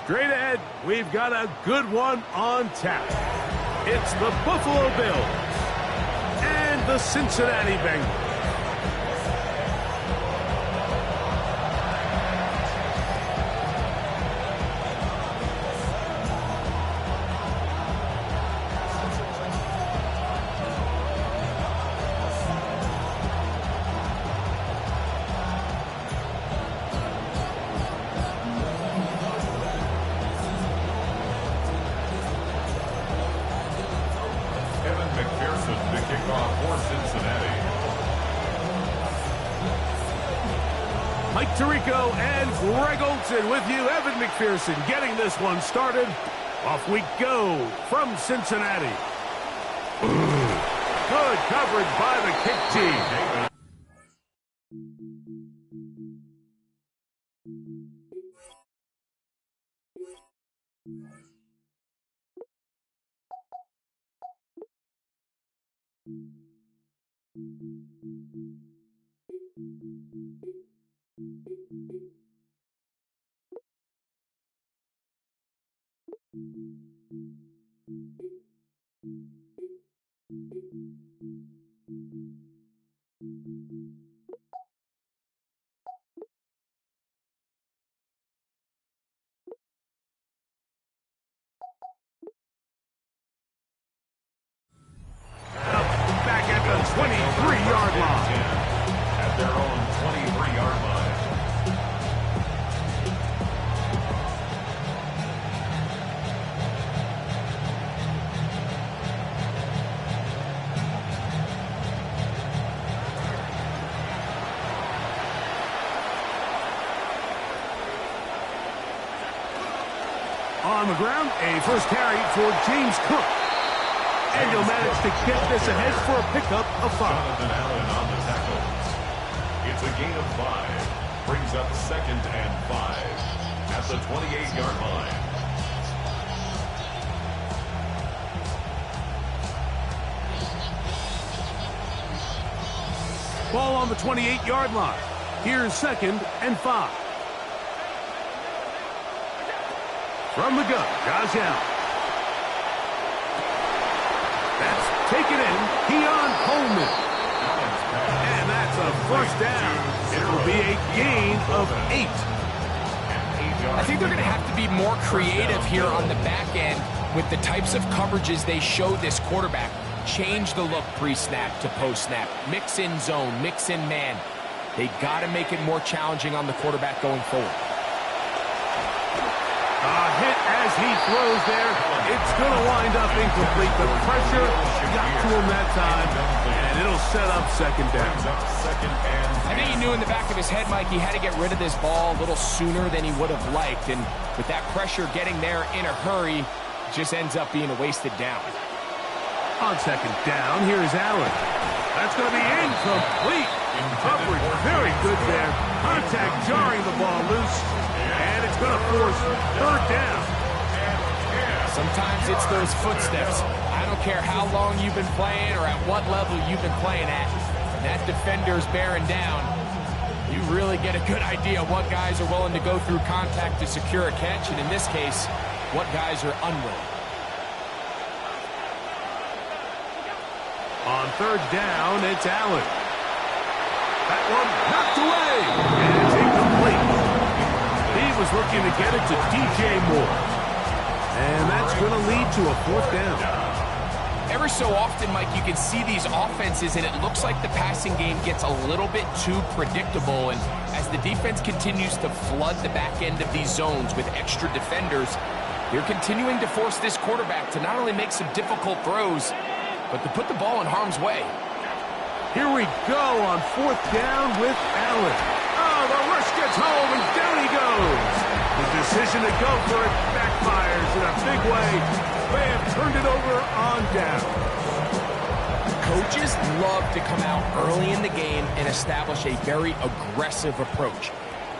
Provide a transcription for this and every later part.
Straight ahead, we've got a good one on tap. It's the Buffalo Bills and the Cincinnati Bengals. Mike Tirico and Greg Olsen with you. Evan McPherson getting this one started. Off we go from Cincinnati. Good coverage by the kick team. Back at the 23-yard line. At their own 23-yard line. On the ground, a first carry for James Cook. And he'll manage to get this ahead for a pickup of 5. Jonathan Allen on the tackles. It's a gain of 5. Brings up 2nd and 5 at the 28-yard line. Ball on the 28-yard line. Here's 2nd and 5. From the gun, Josh Allen. That's taken in. Keon Coleman. And that's a first down. It will be a gain of 8. I think they're going to have to be more creative here on the back end with the types of coverages they show this quarterback. Change the look pre-snap to post-snap. Mix in zone, mix in man. They got to make it more challenging on the quarterback going forward. A hit as he throws there. It's going to wind up incomplete. The pressure got to him that time, and it'll set up 2nd down. I think he knew in the back of his head, Mike, he had to get rid of this ball a little sooner than he would have liked, and with that pressure getting there in a hurry, it just ends up being a wasted down. On 2nd down, here's Allen. That's going to be incomplete. Coverage very good there. Contact jarring the ball loose. And it's going to force 3rd down. Sometimes it's those footsteps. I don't care how long you've been playing or at what level you've been playing at. When that defender's bearing down, you really get a good idea of what guys are willing to go through contact to secure a catch, and in this case, what guys are unwilling. On 3rd down, it's Allen. That one knocked away. And it's incomplete. He was looking to get it to DJ Moore. And that's going to lead to a 4th down. Every so often, Mike, you can see these offenses, and it looks like the passing game gets a little bit too predictable. And as the defense continues to flood the back end of these zones with extra defenders, they're continuing to force this quarterback to not only make some difficult throws, but to put the ball in harm's way. Here we go on 4th down with Allen. Oh, the rush gets home, and down he goes. The decision to go for it backfires in a big way. They have turned it over on down. Coaches love to come out early in the game and establish a very aggressive approach.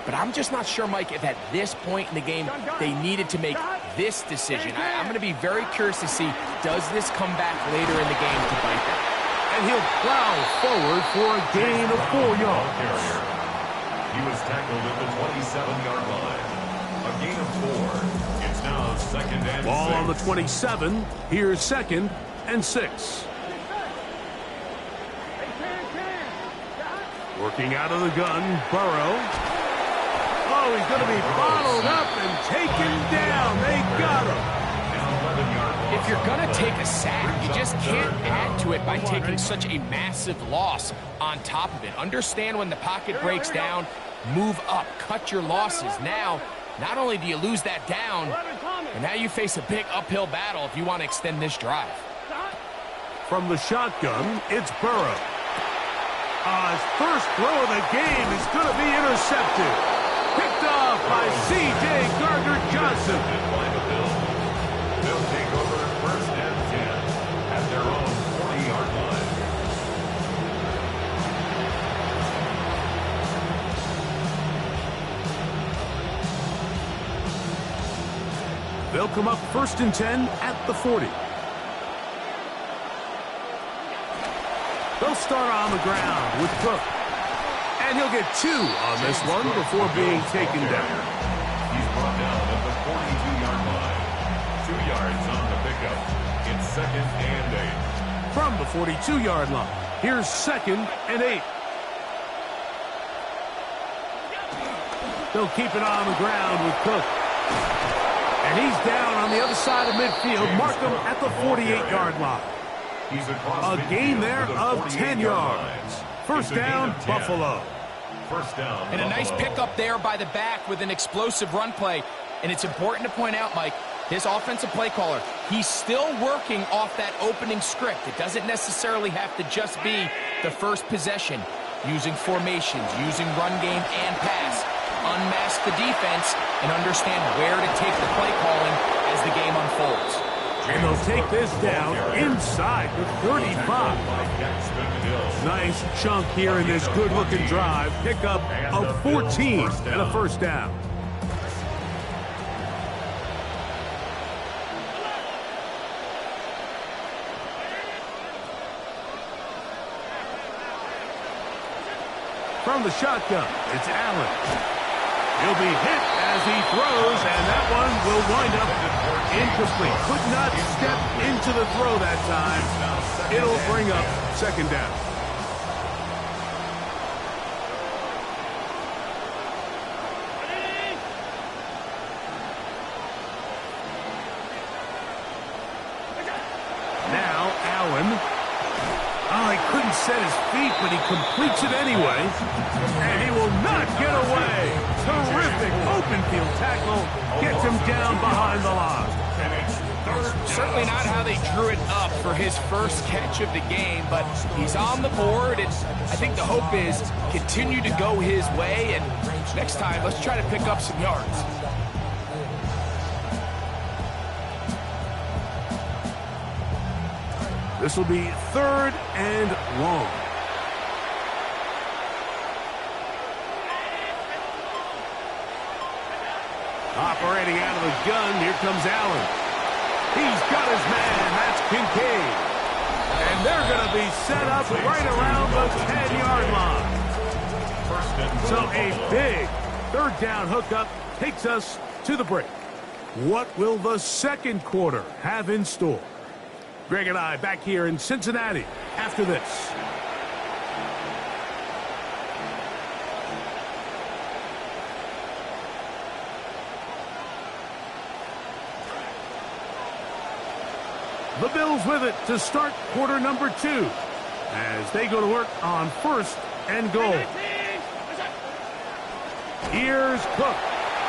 But I'm just not sure, Mike, if at this point in the game they needed to make this decision. I'm going to be very curious to see, does this come back later in the game to bite them? And he'll plow forward for a gain of 4 yards. He was tackled at the 27-yard line. A gain of 4. Ball on the 27. Here's 2nd and 6. Working out of the gun, Burrow. Oh, he's going to be bottled up and taken down. They got him. If you're going to take a sack, you just can't add to it by taking such a massive loss on top of it. Understand when the pocket breaks down, move up, cut your losses. Now, not only do you lose that down, but now you face a big uphill battle if you want to extend this drive. From the shotgun, it's Burrow. His first throw of the game is going to be intercepted. Picked off by C.J. Gardner-Johnson. They'll take over 1st and 10 at their own 40-yard line. They'll come up 1st and 10 at the 40. They'll start on the ground with Cook. And he'll get 2 on this one before being taken down. He's brought down at the 42-yard line. 2 yards on the pickup. It's 2nd and 8. From the 42-yard line, here's 2nd and 8. They'll keep it on the ground with Cook. And he's down on the other side of midfield. Mark him at the 48-yard line. A gain there of 10 yards. First down, Buffalo. First down. And a nice pickup there by the back with an explosive run play. And it's important to point out, Mike, his offensive play caller, he's still working off that opening script. It doesn't necessarily have to just be the first possession. Using formations, using run game and pass. Unmask the defense and understand where to take the play calling as the game unfolds. And they'll take this down inside the 35. Nice chunk here in this good-looking drive. Pickup of 14 and a first down. From the shotgun, it's Allen. He'll be hit as he throws, and that one will wind up incomplete. Could not step into the throw that time. It'll bring up 2nd down. Now Allen. Oh, he couldn't set his feet, but he completes it anyway. And he will not get away. Terrific open field tackle. Gets him down behind the line. Certainly not how they drew it up for his first catch of the game, but he's on the board, and I think the hope is continue to go his way, and next time, let's try to pick up some yards. This will be 3rd and long. Operating out of the gun, here comes Allen. He's got his man, that's Kincaid. And they're going to be set up right around the 10-yard line. So a big 3rd down hookup takes us to the break. What will the 2nd quarter have in store? Greg and I back here in Cincinnati after this. The Bills with it to start quarter number 2 as they go to work on 1st and goal. Here's Cook.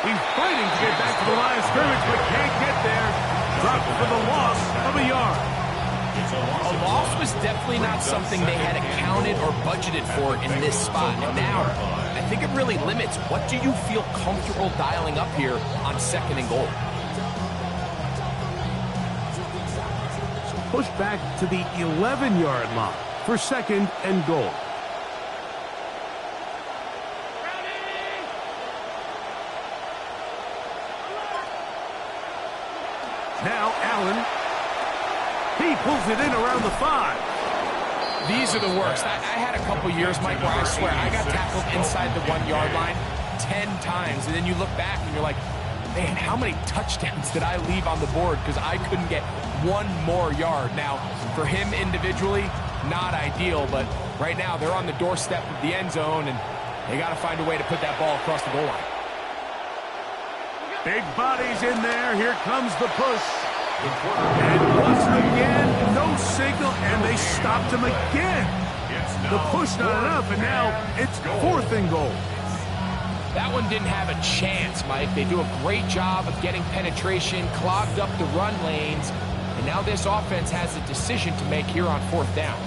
He's fighting to get back to the line of scrimmage, but can't get there. Dropped for the loss of a yard. A loss was definitely not something they had accounted or budgeted for in this spot. And now, I think it really limits what do you feel comfortable dialing up here on 2nd and goal. Push back to the 11-yard line for 2nd and goal. Now Allen. He pulls it in around the 5. These are the worst. I had a couple years, Mike, where I swear I got tackled inside the 1-yard line 10 times. And then you look back and you're like, Man, how many touchdowns did I leave on the board because I couldn't get one more yard? Now, for him individually, not ideal, but right now they're on the doorstep of the end zone, and they got to find a way to put that ball across the goal line. Big bodies in there. Here comes the push. And once again, no signal, and they stopped him again. The push not enough, and now it's 4th and goal. That one didn't have a chance, Mike. They do a great job of getting penetration, clogged up the run lanes, and now this offense has a decision to make here on 4th down.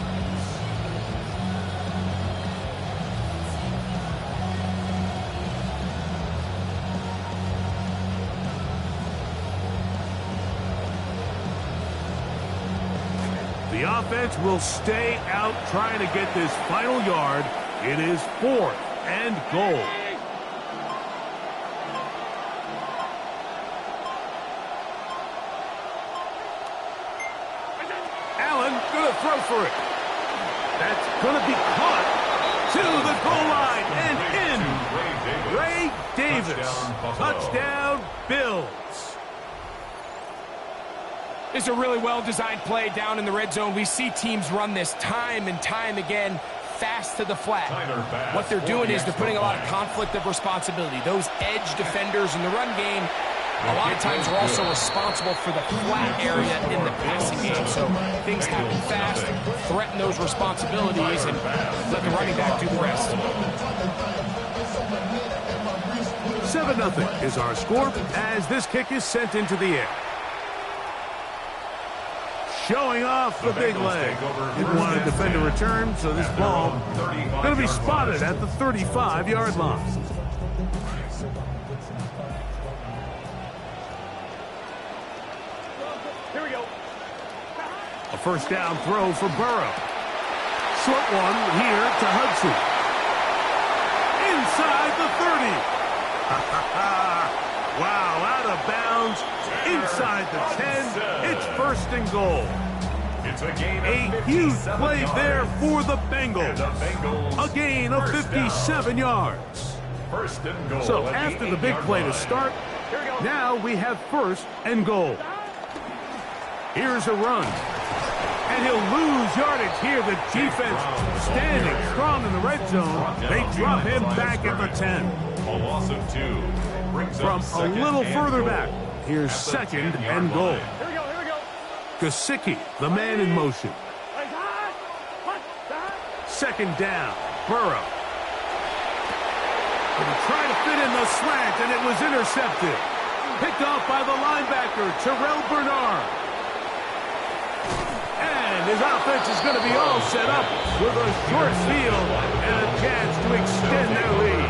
The offense will stay out trying to get this final yard. It is 4th and goal. Allen gonna throw for it. That's gonna be caught to the goal line and in. Ray Davis. Touchdown, Bills. It's a really well-designed play down in the red zone. We see teams run this time and time again, fast to the flat. What they're doing is they're putting a lot of conflict of responsibility. Those edge defenders in the run game, a lot of times are also responsible for the flat area in the passing game. So things happen fast, threaten those responsibilities, and let the running back do the rest. 7-0 is our score as this kick is sent into the air. Showing off the big leg. Didn't want to defend a return, so this ball going to be spotted at the 35-yard line. Here we go. A first down throw for Burrow. Short one here to Hudson. Inside the 30. Wow, out of bounds, inside the 10, it's 1st and goal. A huge play there for the Bengals. A gain of 57 yards. So after the big play to start, now we have 1st and goal. Here's a run. And he'll lose yardage here. The defense standing strong in the red zone. They drop him back at the 10. A loss of 2. From a little further back, here's 2nd and goal. Here we go. Gesicki, the man in motion. 2nd down, Burrow. And he tried to fit in the slant, and it was intercepted. Picked off by the linebacker, Terrell Bernard. And his offense is going to be all set up with a short field and a chance to extend their lead.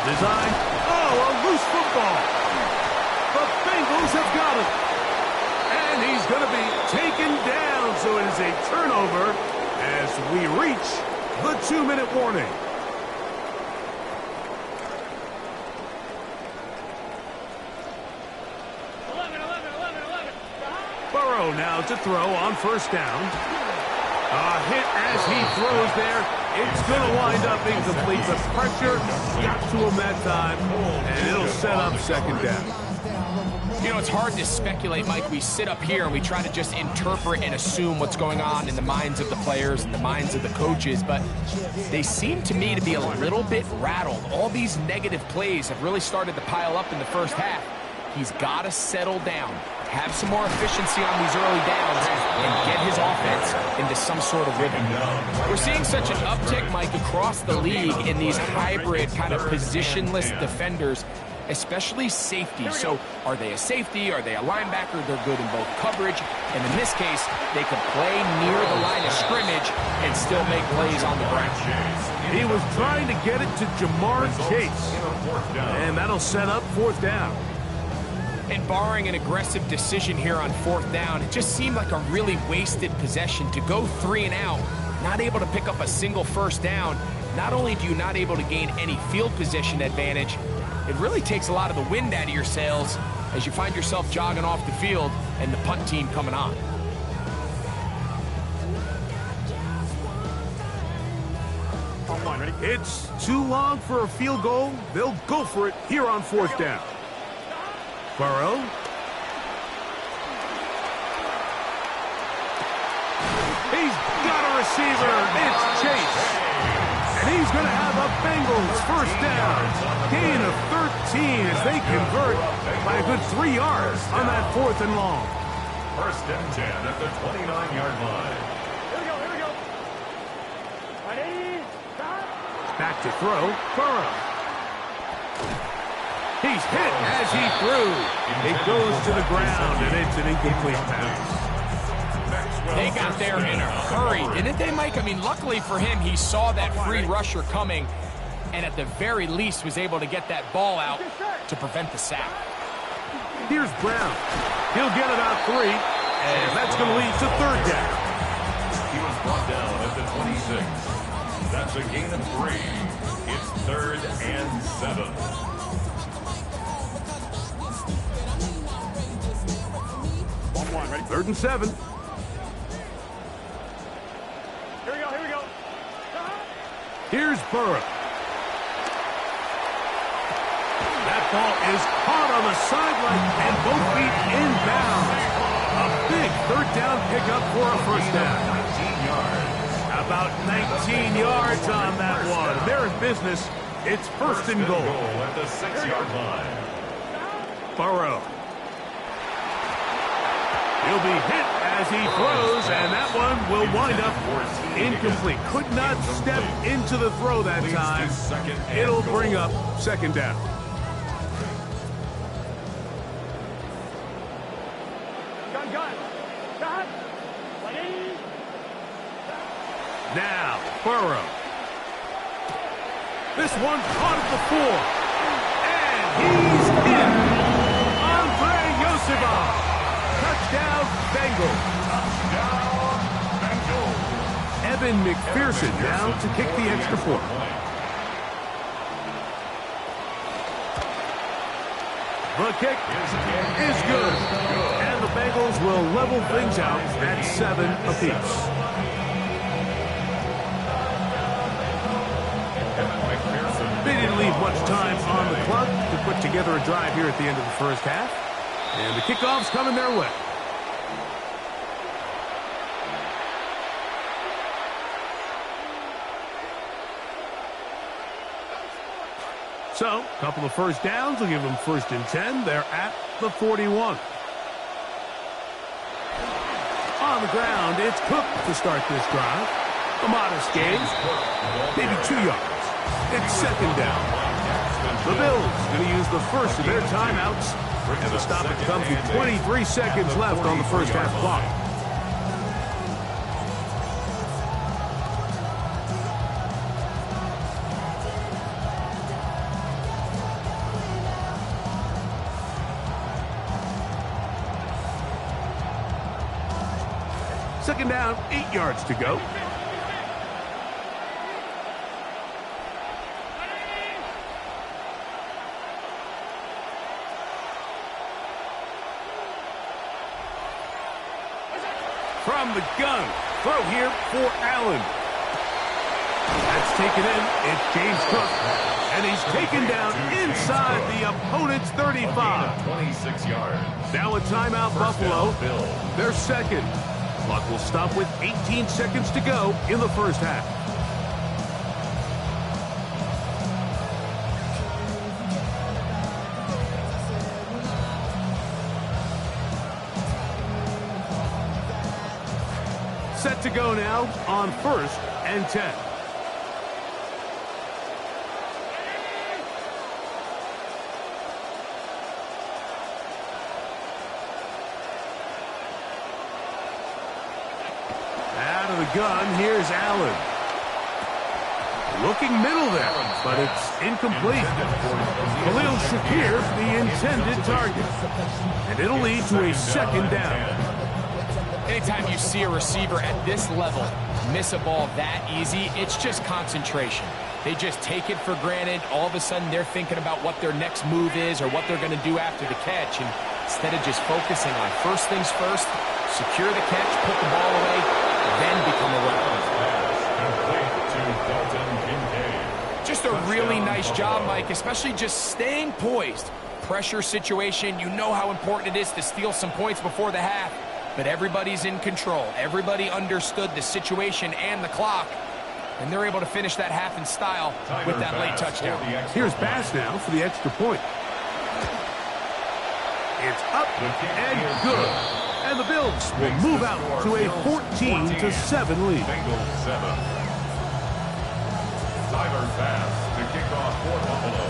Design. Oh, a loose football. The Bengals have got it. And he's going to be taken down. So it is a turnover as we reach the 2-minute warning. Burrow now to throw on 1st down. A hit as he throws there. It's going to wind up incomplete. The pressure got to him that time, and it'll set up 2nd down. You know, it's hard to speculate, Mike. We sit up here and we try to just interpret and assume what's going on in the minds of the players and the minds of the coaches, but they seem to me to be a little bit rattled. All these negative plays have really started to pile up in the first half. He's got to settle down, have some more efficiency on these early downs, and get his offense into some sort of rhythm. We're seeing such an uptick, Mike, across the league in these hybrid kind of positionless defenders, especially safety. So are they a safety? Are they a linebacker? They're good in both coverage. And in this case, they can play near the line of scrimmage and still make plays on the ground. He was trying to get it to Jamar Chase. And that'll set up 4th down. And barring an aggressive decision here on 4th down, it just seemed like a really wasted possession to go 3 and out, not able to pick up a single 1st down. Not only do you not able to gain any field position advantage, it really takes a lot of the wind out of your sails as you find yourself jogging off the field and the punt team coming on. It's too long for a field goal. They'll go for it here on 4th down. Burrow. He's got a receiver. It's Chase. And he's going to have a Bengals 1st down. Gain of 13 as they convert by a good 3 yards on that 4th and long. 1st and 10 at the 29-yard line. Here we go. Ready, stop. Back to throw. Burrow. He's hit as he threw. It goes to the ground, and it's an incomplete pass. They got there in a hurry, didn't they, Mike? I mean, luckily for him, he saw that free rusher coming, and at the very least was able to get that ball out to prevent the sack. Here's Brown. He'll get about 3, and that's going to lead to 3rd down. He was brought down at the 26. That's a gain of 3. It's 3rd and 7. 3rd and 7. Here we go. Here's Burrow. That ball is caught on the sideline and both feet inbound. A big 3rd down pickup for a 1st down. 19 yards. About 19 yards on that one. They're in business. It's 1st and goal. At the 6-yard line. Burrow. He'll be hit as he throws, and that one will wind up incomplete. Could not step into the throw that time. It'll bring up 2nd down. Gun. Stop. Ready. Now, Burrow. This one caught at the 4. And he's in. Andre Yosifov. Touchdown, Bengals. Evan McPherson now to kick the extra point. The kick is good. And the Bengals will level things out at 7 apiece. They didn't leave much time on the clock to put together a drive here at the end of the 1st half. And the kickoff's coming their way. So, a couple of 1st downs will give them 1st and 10. They're at the 41. On the ground, it's Cook to start this drive. A modest gain, maybe 2 yards. It's 2nd down. The Bills going to use the first of their timeouts. And the stoppage comes with 23 seconds left on the 1st half clock. Second down, 8 yards to go. From the gun, throw here for Allen. That's taken in. It's James Cook. And he's taken down inside the opponent's 35. 26 yards. Now a timeout, Buffalo. They're 2nd. Clock will stop with 18 seconds to go in the 1st half. Set to go now on 1st and 10. Out of the gun, here's Allen. Looking middle there, but it's incomplete. Khalil Shakir, the intended target. And it'll lead to a second down. Anytime you see a receiver at this level miss a ball that easy, it's just concentration. They just take it for granted. All of a sudden, they're thinking about what their next move is or what they're going to do after the catch. And instead of just focusing on first things first, secure the catch, put the ball away, then become a runner. Just a really nice job, Mike, especially just staying poised. Pressure situation, you know how important it is to steal some points before the half. But everybody's in control. Everybody understood the situation and the clock. And they're able to finish that half in style with that late touchdown. Here's Bass now for the extra point. It's up and good. And the Bills will move out to a 14-7 lead. Tyler Bass to kick off for Buffalo.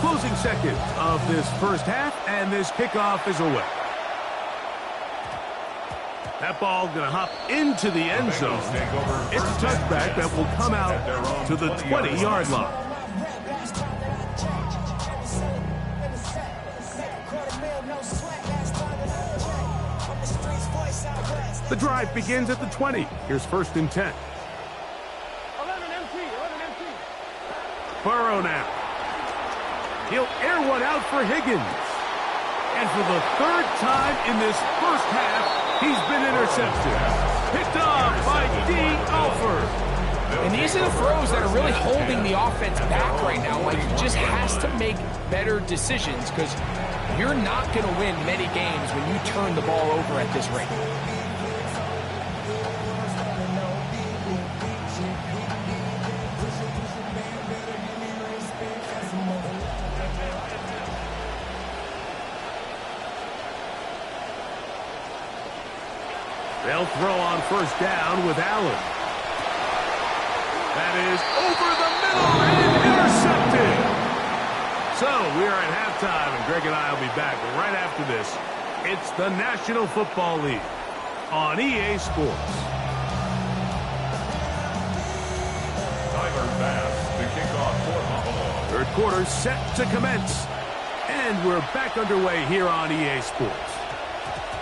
Closing seconds of this first half, and this kickoff is away. That ball going to hop into the end zone. It's a touchback that will come out to the 20-yard line. The drive begins at the 20. Here's 1st and 10. 11 empty. Burrow now. He'll air one out for Higgins. And for the 3rd time in this first half, he's been intercepted. Picked off by Dee Alford. And these are the throws that are really holding the offense back right now. Like, he just has to make better decisions because you're not going to win many games when you turn the ball over at this rate. They'll throw on 1st down with Allen. That is over the middle and intercepted. So we are at halftime, and Greg and I will be back right after this. It's the National Football League on EA Sports. Tyler Bass to kick off for Buffalo. 3rd quarter set to commence. And we're back underway here on EA Sports.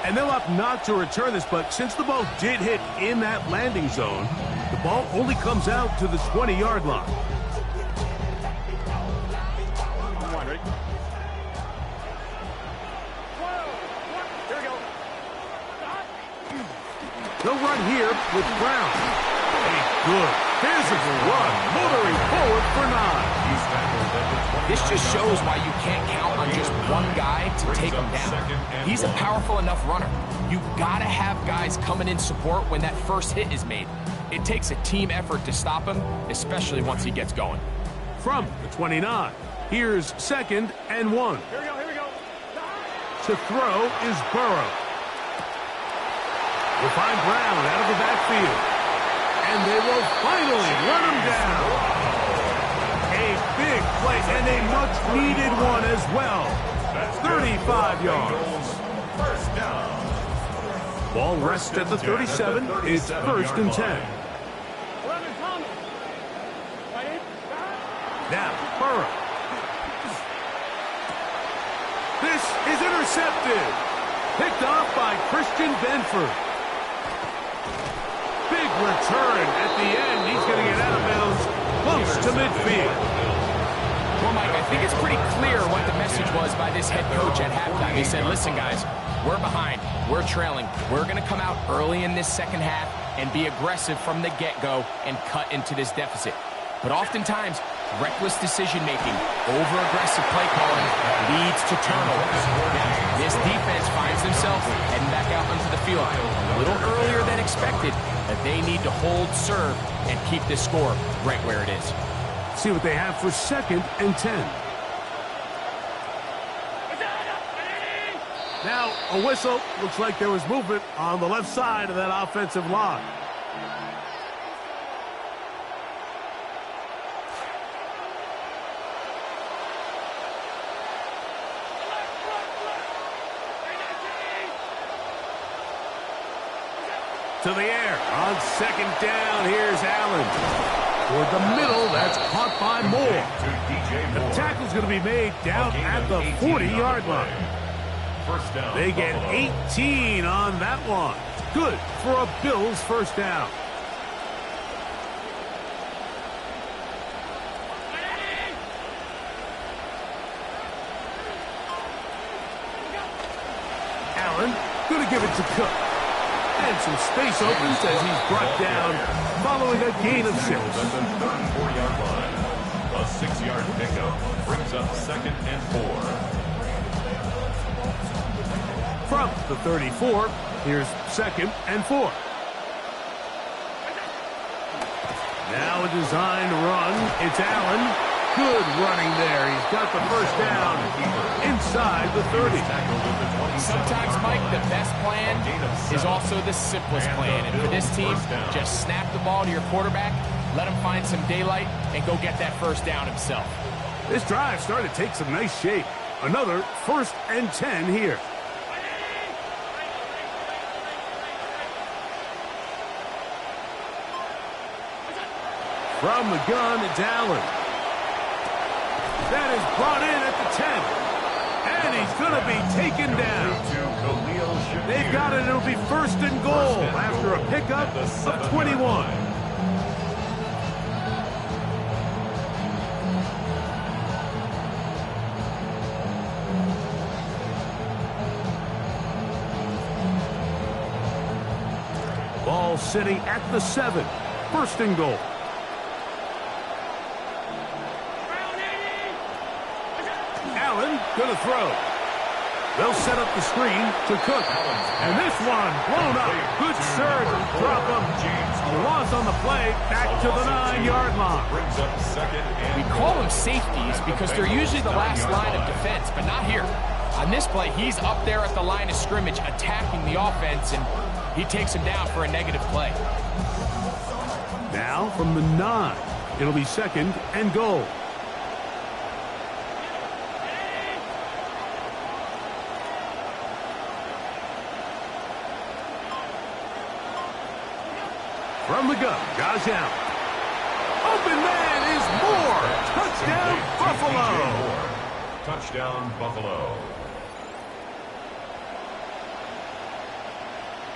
And they'll opt not to return this, but since the ball did hit in that landing zone, the ball only comes out to the 20-yard line. Come on, ready? Here we go. No run here with Brown. A good physical run, motoring forward for 9. This just shows why you can't count on just one guy to take him down. He's a powerful enough runner. You've got to have guys coming in support when that first hit is made. It takes a team effort to stop him, especially once he gets going. From the 29, here's 2nd and 1. Here we go. To throw is Burrow. We'll find Brown out of the backfield. And they will finally run him down. A big play and a much-needed one as well. 35 yards. 1st down. Ball rests at the 37. It's 1st and 10. 11 Thomas. Right. Now, Burrow. This is intercepted. Picked off by Christian Benford. Big return at the end. He's going to get out of bounds close to midfield. Well, Mike, I think it's pretty clear what the message was by this head coach at halftime. He said, listen, guys, we're behind. We're trailing. We're going to come out early in this second half and be aggressive from the get-go and cut into this deficit. But oftentimes, reckless decision-making, over-aggressive play calling leads to turnovers. Now, this defense finds themselves heading back out onto the field a little earlier than expected, but they need to hold serve and keep this score right where it is. See what they have for 2nd and 10. Now, a whistle. Looks like there was movement on the left side of that offensive line. To the air. On 2nd down, here's Allen. Toward the middle, that's caught by Moore. To DJ The Moore. tackle's going to be made down at the 40-yard line. First down. They get Buffalo. 18 on that one. Good for a Bills first down. Allen going to give it to Cook. And some space opens as he's brought down following a gain of 6. At the 34-yard line. A 6-yard pickup brings up 2nd and 4. From the 34, here's 2nd and 4. Now a design run. It's Allen. Good running there. He's got the first down inside the 30. Sometimes, Mike, the best plan is also the simplest plan. And for this team, just snap the ball to your quarterback, let him find some daylight, and go get that first down himself. This drive started to take some nice shape. Another 1st and 10 here. From the gun, it's Allen. That is brought in at the 10. And he's going to be taken down. They've got it. It'll be 1st and goal after a pickup of 21. Ball sitting at the 7. 1st and goal. Allen going to throw. They'll set up the screen to Cook. And this one blown up. Good surge. Drop him. A loss on the play. Back to the 9-yard line. Brings up 2nd and We call them safeties because they're usually the last line of defense, but not here. On this play, he's up there at the line of scrimmage attacking the offense, and he takes him down for a negative play. Now from the 9. It'll be 2nd and goal. From the gun, Josh Allen. Open man is Moore. Touchdown, Buffalo. Touchdown, Buffalo.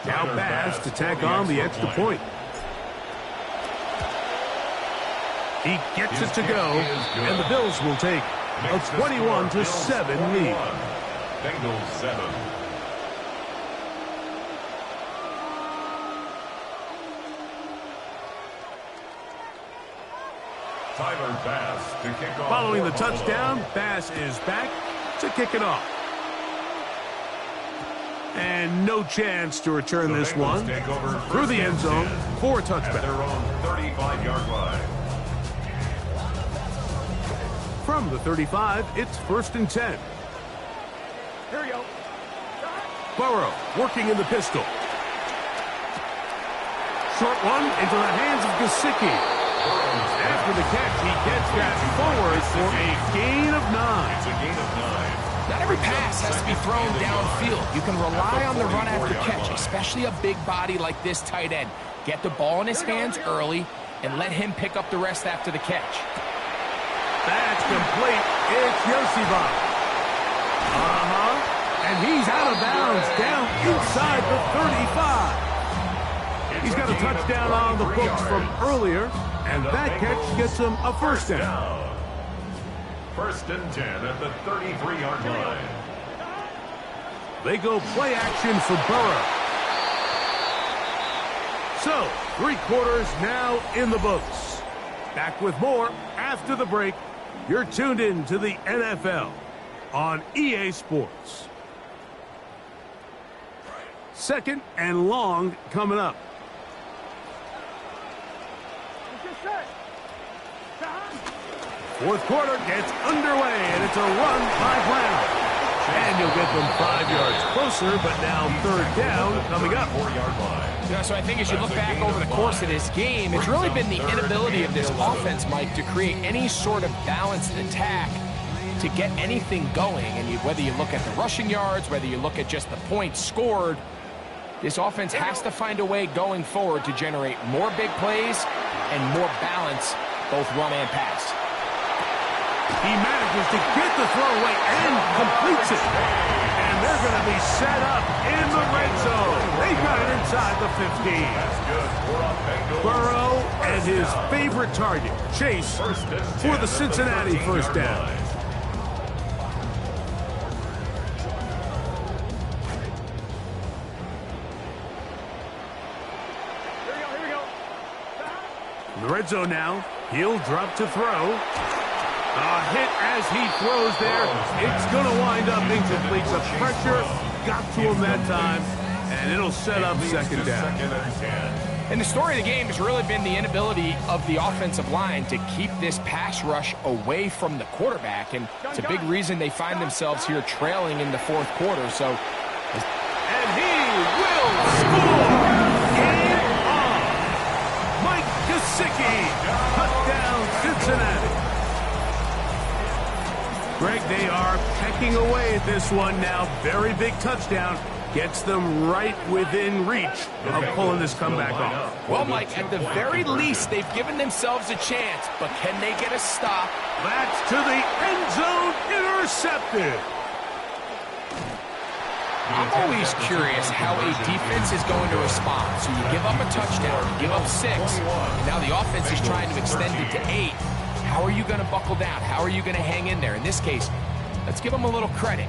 Now Bass to tack on the extra point. He gets it to go, and the Bills will take a 21-7 lead. Bengals 7. Tyler Bass to kick off. Following the for Buffalo. touchdown, Bass is back to kick it off. And no chance to return The this Bengals one take over through the end zone for a at their touchback. own 35-yard line. From the 35, it's 1st and 10. Here we go. Burrow working in the pistol. Short one into the hands of Gesicki. After the catch, he gets that forward for a gain of 9. It's a gain of 9. Not every pass has to be thrown downfield. You can rely on the run after catch, especially a big body like this tight end. Get the ball in his hands early and let him pick up the rest after the catch. That's complete. It's Yosibach. And he's out of bounds down inside the 35. He's got a touchdown on the books from earlier, and that catch gets him a first down. 1st and 10 at the 33-yard line. They go play action for Burrow. So, 3 quarters now in the books. Back with more after the break. You're tuned in to the NFL on EA Sports. 2nd and long coming up. Fourth quarter gets underway, and it's a run by Brown. And you'll get them 5 yards closer, but now 3rd down coming up. 4-yard line. You know, so I think as you look back over the course of this game, it's really been the inability of this offense, Mike, to create any sort of balanced attack to get anything going. And whether you look at the rushing yards, whether you look at just the points scored, This offense has to find a way going forward to generate more big plays and more balance, both run and pass. He manages to get the throw away and completes it. And they're going to be set up in the red zone. They got it inside the 15. Burrow and his favorite target, Chase, for the Cincinnati first down. Here we go. In the red zone now, he'll drop to throw. A hit as he throws there. It's going to wind up incomplete. The pressure got to him that time, and it'll set up second down. And the story of the game has really been the inability of the offensive line to keep this pass rush away from the quarterback, and it's a big reason they find themselves here trailing in the fourth quarter. So, and he will score! Game on! Mike Gesicki, touchdown Cincinnati. Greg, they are pecking away at this one now. Very big touchdown. Gets them right within reach of pulling this comeback off. Well, Mike, at the very least, they've given themselves a chance, but can they get a stop? That's to the end zone, intercepted. I'm always curious how a defense is going to respond. So you give up a touchdown, you give up 6, and now the offense is trying to extend it to 8. How are you going to buckle down? How are you going to hang in there? In this case, let's give them a little credit.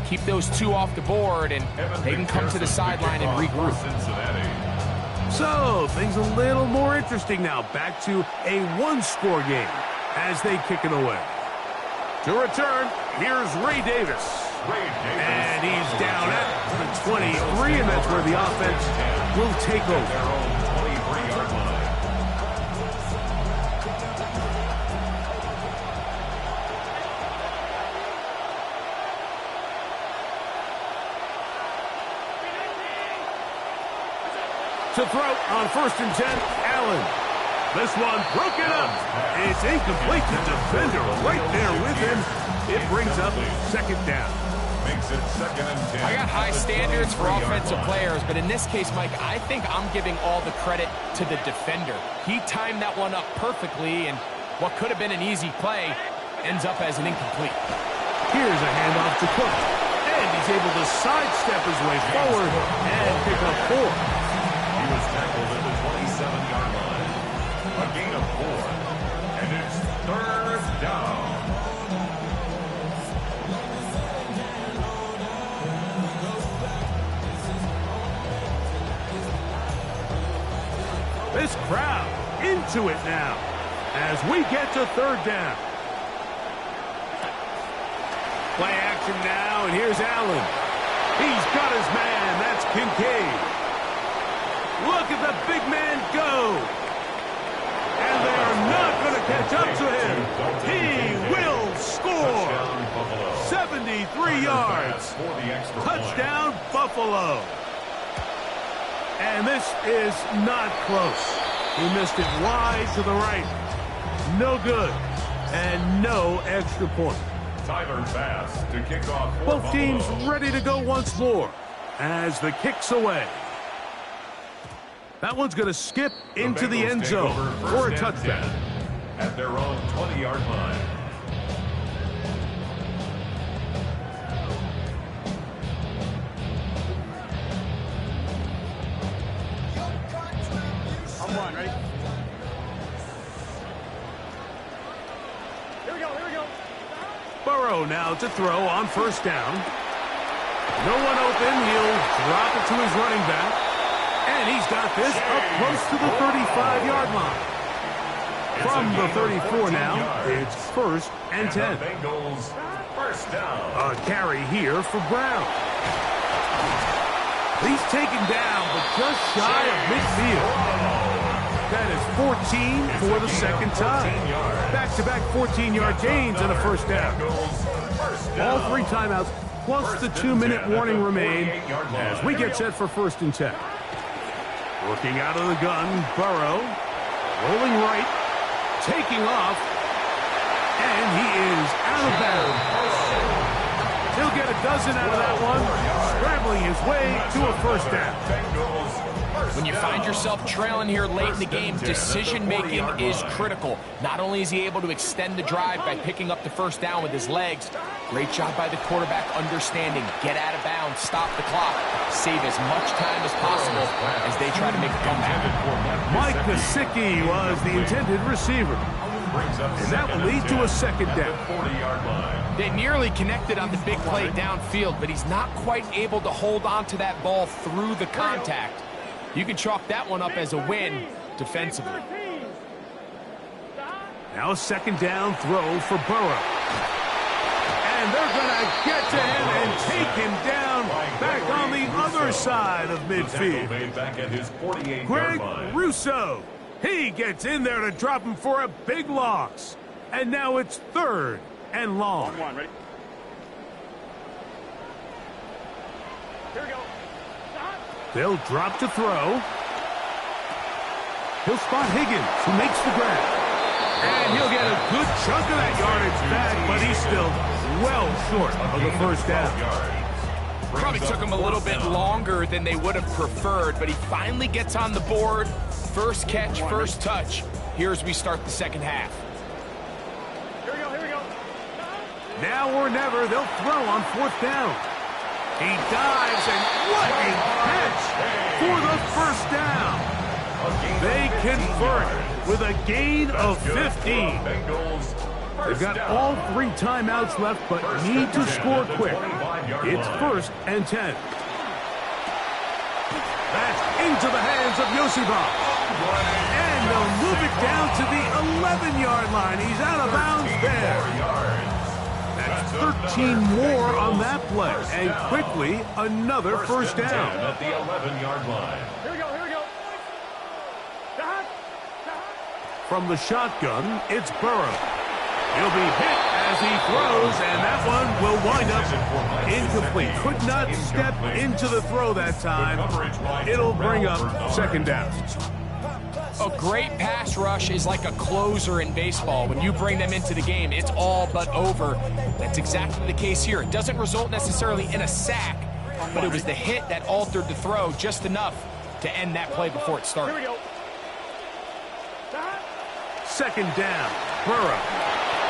Keep those 2 off the board, and they can come to the sideline and regroup. So, things a little more interesting now. Back to a one-score game as they kick it away. To return, here's Ray Davis. And he's down at the 23, and that's where the offense will take over. To throw on 1st and 10, Allen. This one broken up. It's incomplete to defender right there with him. It brings up second down. Makes it 2nd and 10. I got high standards for offensive players, but in this case, Mike, I think I'm giving all the credit to the defender. He timed that one up perfectly, and what could have been an easy play ends up as an incomplete. Here's a handoff to Cook. And he's able to sidestep his way forward and pick up 4. He was tackled at the 27-yard line. A gain of 4. And it's 3rd down. This crowd into it now as we get to 3rd down. Play action now, and here's Allen. He's got his man. That's Kincaid. Look at the big man go. And they are not going to catch up to him. He will score. 73 yards. Touchdown, Buffalo. And this is not close. He missed it wide to the right. No good. And no extra point. Tyler Bass to kick off for Both teams Buffalo. ready to go once more as the kick's away. That one's going to skip into the end zone for a touchdown. At their own 20-yard line. I'm one, ready? Here we go. Burrow now to throw on 1st down. No one open. He'll drop it to his running back. And he's got this up close to the 35-yard line. From the 34 now, it's 1st and 10. The Bengals first down. A carry here for Brown. He's taken down, but just shy of midfield. That is 14 for the second time. Back-to-back 14-yard gains and a 1st down. All 3 timeouts, plus the 2-minute warning remain as we get set for 1st and 10. Working out of the gun, Burrow, rolling right, taking off, and he is out of bounds. He'll get a dozen out of that one, scrambling his way to a first down. When you find yourself trailing here late in the game, decision-making is critical. Not only is he able to extend the drive by picking up the first down with his legs, great job by the quarterback understanding, get out of bounds, stop the clock, save as much time as possible as they try to make a comeback. Mike Gesicki was the intended receiver. And that will lead to a second down. They nearly connected on the big play downfield, but he's not quite able to hold on to that ball through the contact. You can chalk that one up as a win defensively. Now a second down throw for Burrow. And they're going to get to him and take him down back on the other side of midfield. Greg Rousseau. He gets in there to drop him for a big loss. And now it's third and long. Ready? Here we go. They'll drop to throw. He'll spot Higgins, who makes the grab. And he'll get a good chunk of that yardage back, but he's still well short of the first down. Probably took him a little bit longer than they would have preferred, but he finally gets on the board. First catch, first touch. Here as we start the second half. Here we go. Now or never, they'll throw on fourth down. He dives, and what a catch for the first down. They convert with a gain of 15. They've got all 3 timeouts left, but need to score quick. It's first and 10. That's into the hands of Yosibach. And they'll move it down to the 11-yard line. He's out of bounds there. That's 13 more on that play. And quickly, another first down. At the 11-yard line. Here we go. From the shotgun, it's Burrow. He'll be hit as he throws, and that one will wind up incomplete. Could not step into the throw that time. It'll bring up second down. A great pass rush is like a closer in baseball. When you bring them into the game, it's all but over. That's exactly the case here. It doesn't result necessarily in a sack, but it was the hit that altered the throw just enough to end that play before it started. Here we go. Second down, Burrow.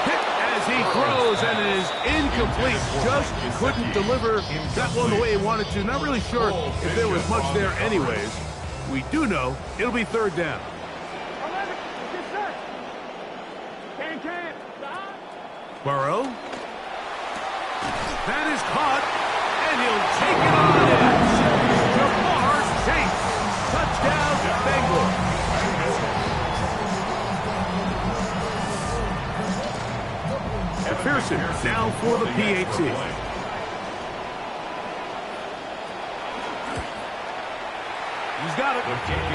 Hit as he throws, and it is incomplete. Just couldn't deliver that one the way he wanted to. Not really sure if there was much there anyways. We do know it'll be third down. 11, get set. Can. Burrow. That is caught, and he'll take it on in. Jamar Chase. Touchdown, Bengals. Pearson now for the PAT. He's got it.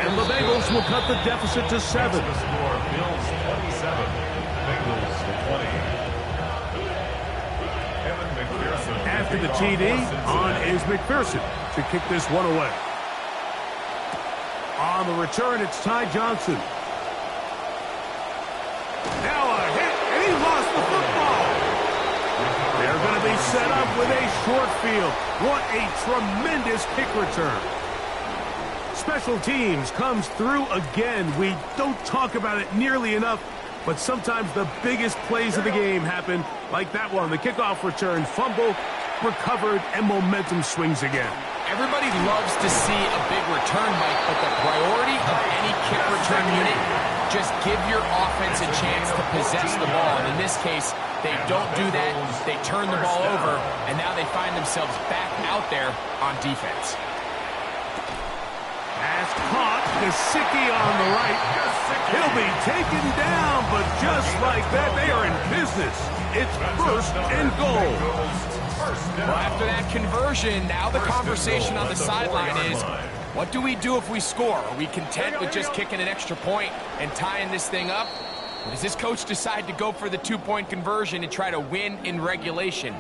And the Bengals will cut the deficit to 7. The score, Bills 27, Bengals 20. Kevin McPherson. After the TD, on is McPherson to kick this one away. On the return, it's Ty Johnson. Now a hit, and he lost the football. They're going to be set up with a short field. What a tremendous kick return. Special teams comes through again. We don't talk about it nearly enough, but sometimes the biggest plays of the game happen like that one. The kickoff return, fumble, recovered, and momentum swings again. Everybody loves to see a big return, Mike, but the priority of any kick return unit, just give your offense a chance to possess the ball. And in this case, they don't do that. They turn the ball over, and now they find themselves back out there on defense. Pass caught, Gesicki on the right. He'll be taken down, but just like that, they are in business. It's first and goal. Well, after that conversion, now the conversation on the sideline is, what do we do if we score? Are we content with just kicking an extra point and tying this thing up? Or does this coach decide to go for the 2-point conversion and try to win in regulation?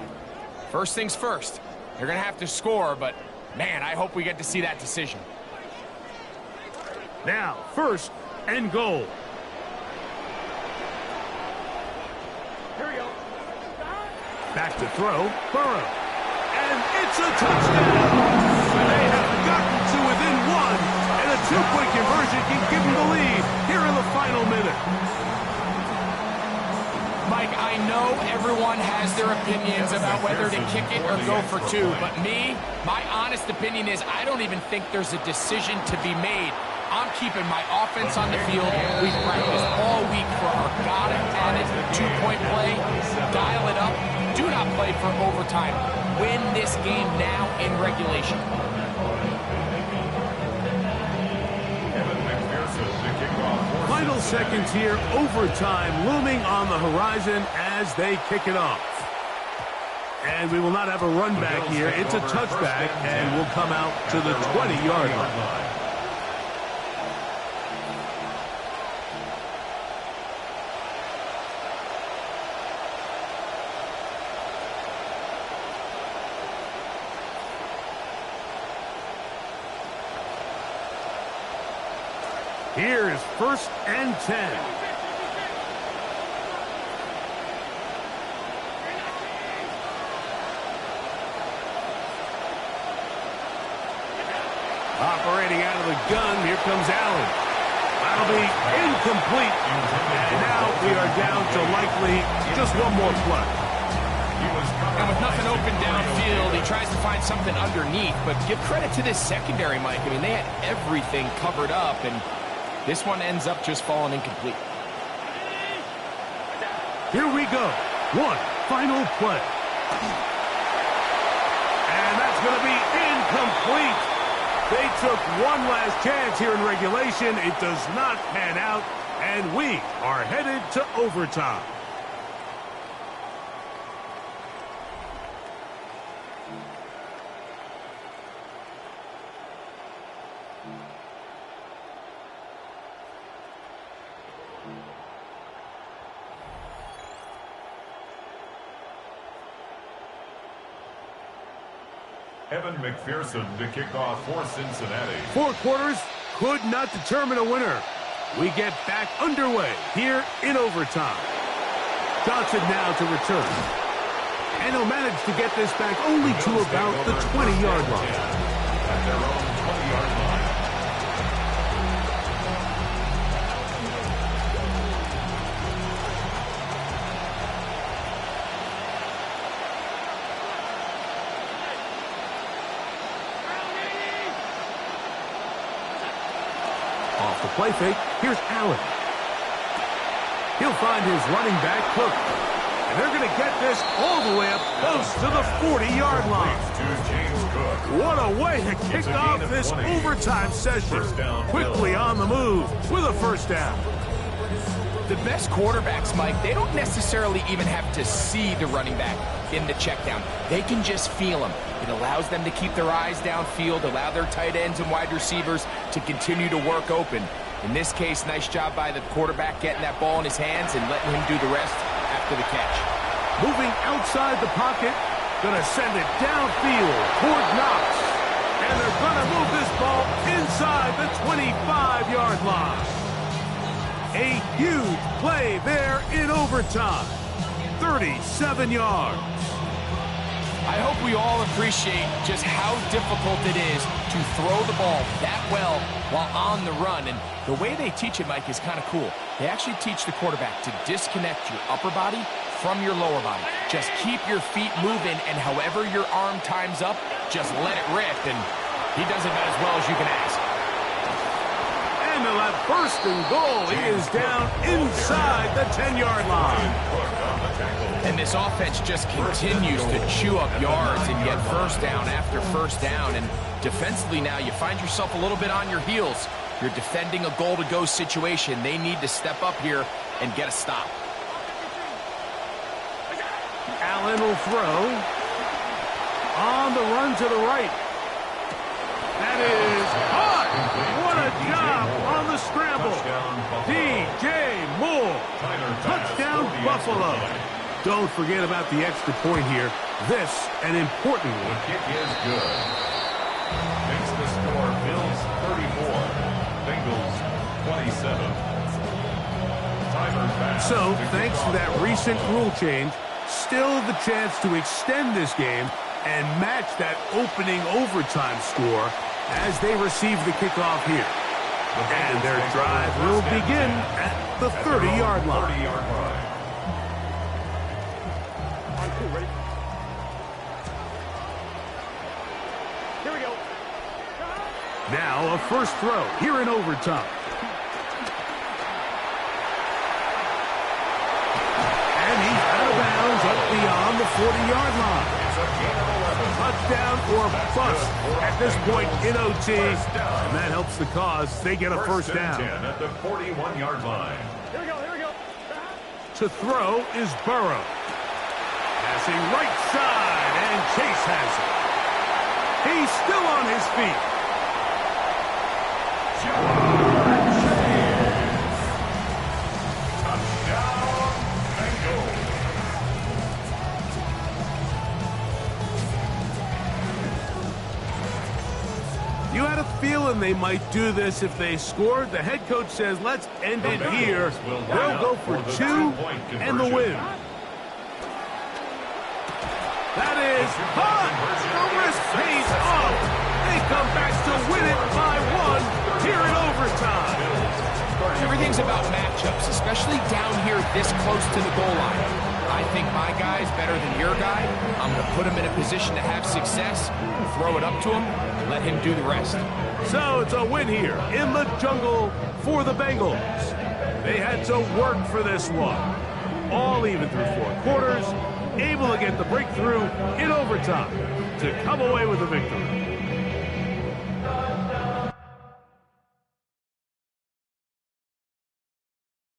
First things first, they're going to have to score, but man, I hope we get to see that decision. Now, first and goal. Here we go. Back to throw, Burrow. And it's a touchdown. They have gotten to within one, and a two-point conversion can give them the lead here in the final minute. Mike, I know everyone has their opinions about whether to kick it or go for two, but my honest opinion is I don't even think there's a decision to be made. I'm keeping my offense on the field. We've practiced all week for our gotta-have-it two-point play. Dial it up. Do not play for overtime. Win this game now in regulation. Final seconds here, overtime looming on the horizon as they kick it off. And we will not have a run back here. It's a touchback, and we'll come out to the 20-yard line. Here is 1st and 10. Operating out of the gun, here comes Allen. That'll be incomplete. And now we are down to likely just one more play. And with nothing open downfield, he tries to find something underneath. But give credit to this secondary, Mike. I mean, they had everything covered up, and this one ends up just falling incomplete. Here we go. One final play. And that's going to be incomplete. They took one last chance here in regulation. It does not pan out, and we are headed to overtime. Evan McPherson to kick off for Cincinnati. 4 quarters could not determine a winner. We get back underway here in overtime. Johnson now to return. And he'll manage to get this back only to about the 20-yard line. At their own 20-yard line. Off the play fake, here's Allen. He'll find his running back, Cook. And they're going to get this all the way up close to the 40-yard line. What a way to kick off this overtime session. Quickly on the move with a first down. The best quarterbacks, Mike, they don't necessarily even have to see the running back in the check down. They can just feel him. It allows them to keep their eyes downfield, allow their tight ends and wide receivers to continue to work open. In this case, nice job by the quarterback getting that ball in his hands and letting him do the rest after the catch. Moving outside the pocket, gonna send it downfield toward Knox. And they're gonna move this ball inside the 25-yard line. A huge play there in overtime. 37 yards. I hope we all appreciate just how difficult it is to throw the ball that well while on the run. And the way they teach it, Mike, is kind of cool. They actually teach the quarterback to disconnect your upper body from your lower body. Just keep your feet moving, and however your arm times up, just let it rip. And he does it about as well as you can ask. And they'll have 1st and goal. He is down inside the 10-yard line. And this offense just continues to chew up yards and get first down after first down. And defensively now, you find yourself a little bit on your heels. You're defending a goal-to-go situation. They need to step up here and get a stop. Allen will throw. On the run to the right. That is caught. What a job on the scramble. DJ Moore. Touchdown Buffalo. Don't forget about the extra point here. This, an important one. The kick is good. Makes the score Bills 34, Bengals 27. Timer back. So, thanks to that recent rule change, still the chance to extend this game and match that opening overtime score as they receive the kickoff here. And their drive will begin at the 30-yard line. On two, ready? Here we go. Now a first throw here in overtime. And he's out of bounds up beyond the 40-yard line. Touchdown or bust at this point in OT. And that helps the cause. They get a first down. At the 41-yard line. Here we go, here we go. To throw is Burrow. Passing right side, and Chase has it. He's still on his feet. You had a feeling they might do this if they scored. The head coach says, let's end it here. They'll go for two and the win. That is hot. The risk pays off. They come back to win it by one here in overtime. Everything's about matchups, especially down here this close to the goal line. I think my guy's better than your guy. I'm going to put him in a position to have success, throw it up to him, let him do the rest. So it's a win here in the jungle for the Bengals. They had to work for this one. All even through four quarters, able to get the breakthrough in overtime to come away with the victory.